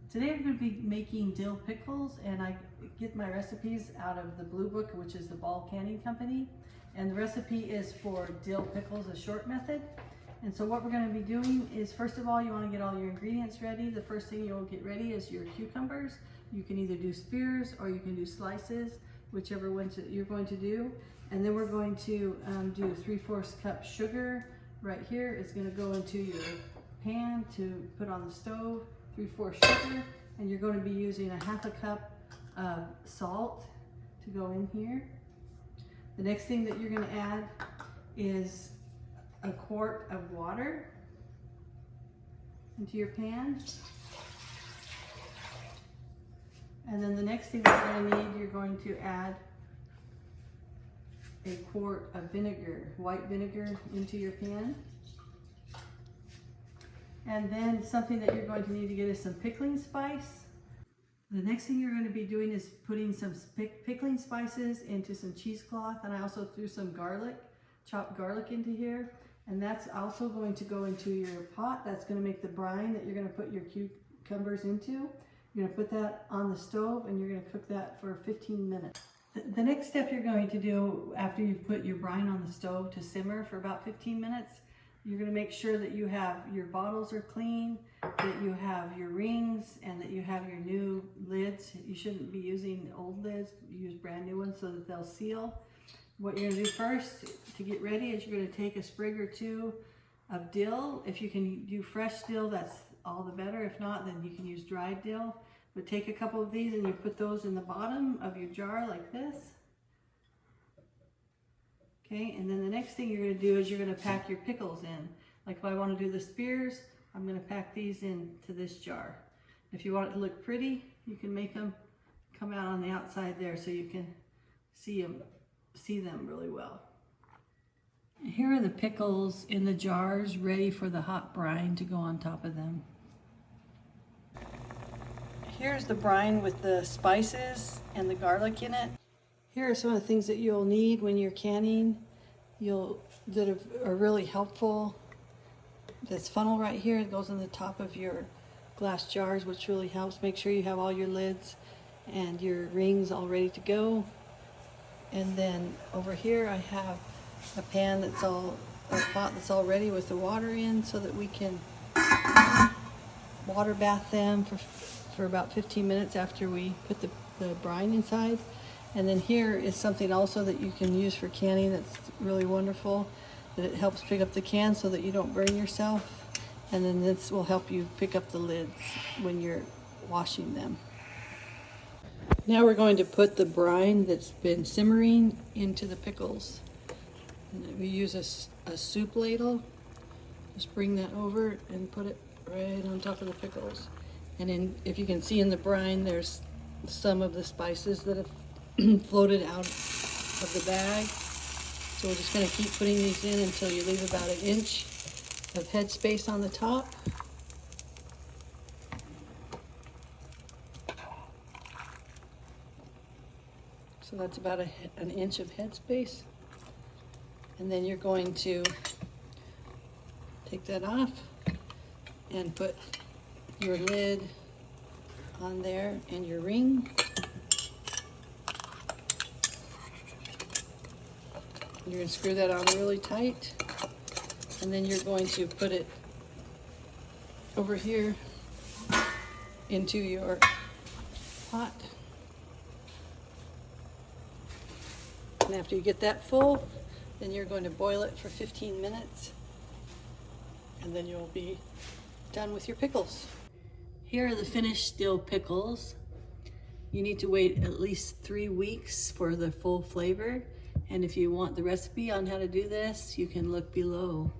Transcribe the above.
Today I'm going to be making dill pickles, and I get my recipes out of the Blue Book, which is the Ball Canning Company. And the recipe is for dill pickles, a short method. And so what we're going to be doing is, first of all, you want to get all your ingredients ready. The first thing you'll get ready is your cucumbers. You can either do spears or you can do slices, whichever one you're going to do. And then we're going to do 3/4 cup sugar right here. It's going to go into your pan to put on the stove. 3/4 sugar, and you're going to be using 1/2 cup of salt to go in here. The next thing that you're going to add is 1 quart of water into your pan. And then the next thing that you're going to need, you're going to add 1 quart of vinegar, white vinegar, into your pan. And then something that you're going to need to get is some pickling spice. The next thing you're going to be doing is putting some pickling spices into some cheesecloth, and I also threw some garlic, chopped garlic into here. And that's also going to go into your pot. That's going to make the brine that you're going to put your cucumbers into. You're going to put that on the stove and you're going to cook that for 15 minutes. The next step you're going to do after you've put your brine on the stove to simmer for about 15 minutes, you're going to make sure that you have your bottles are clean, that you have your rings, and that you have your new lids. You shouldn't be using old lids. Use brand new ones so that they'll seal. What you're going to do first to get ready is you're going to take a sprig or two of dill. If you can do fresh dill, that's all the better. If not, then you can use dried dill. But take a couple of these and you put those in the bottom of your jar like this. Okay, and then the next thing you're going to do is you're going to pack your pickles in. Like if I want to do the spears, I'm going to pack these into this jar. If you want it to look pretty, you can make them come out on the outside there so you can see them really well. Here are the pickles in the jars ready for the hot brine to go on top of them. Here's the brine with the spices and the garlic in it. Here are some of the things that you'll need when you're canning that are really helpful. This funnel right here, it goes on the top of your glass jars, which really helps. Make sure you have all your lids and your rings all ready to go. And then over here I have a pan a pot that's all ready with the water in so that we can water bath them for about 15 minutes after we put the brine inside. And then here is something also that you can use for canning that's really wonderful, that it helps pick up the can so that you don't burn yourself. And then this will help you pick up the lids when you're washing them. Now we're going to put the brine that's been simmering into the pickles. And we use a soup ladle. Just bring that over and put it right on top of the pickles. And then if you can see in the brine, there's some of the spices that have floated out of the bag. So we're just going to keep putting these in until you leave about 1 inch of headspace on the top. So that's about 1 inch of headspace. And then you're going to take that off and put your lid on there and your ring. You're going to screw that on really tight, and then you're going to put it over here into your pot. And after you get that full, then you're going to boil it for 15 minutes, and then you'll be done with your pickles. Here are the finished dill pickles. You need to wait at least 3 weeks for the full flavor. And if you want the recipe on how to do this, you can look below.